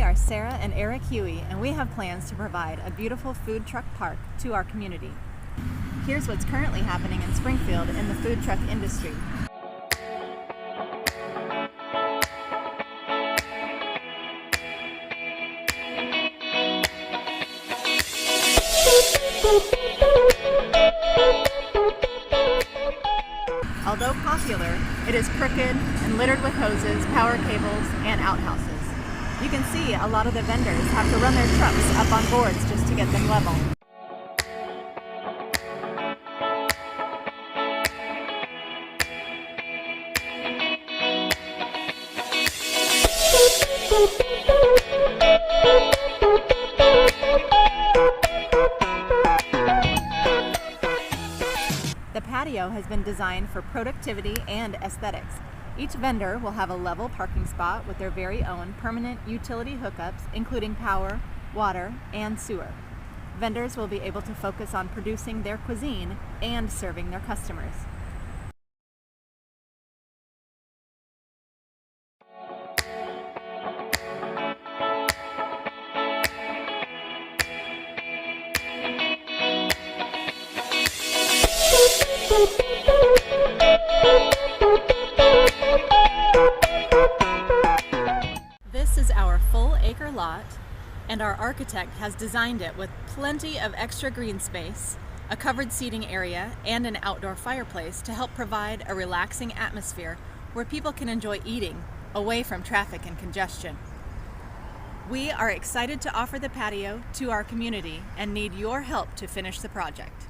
are Sarah and Eric Huey, and we have plans to provide a beautiful food truck park to our community. Here's what's currently happening in Springfield in the food truck industry. Although popular, it is crooked and littered with hoses, power cables, and outhouses. You can see a lot of the vendors have to run their trucks up on boards just to get them level. The patio has been designed for productivity and aesthetics. Each vendor will have a level parking spot with their very own permanent utility hookups, including power, water, and sewer. Vendors will be able to focus on producing their cuisine and serving their customers. This is our full-acre lot, and our architect has designed it with plenty of extra green space, a covered seating area, and an outdoor fireplace to help provide a relaxing atmosphere where people can enjoy eating away from traffic and congestion. We are excited to offer the patio to our community and need your help to finish the project.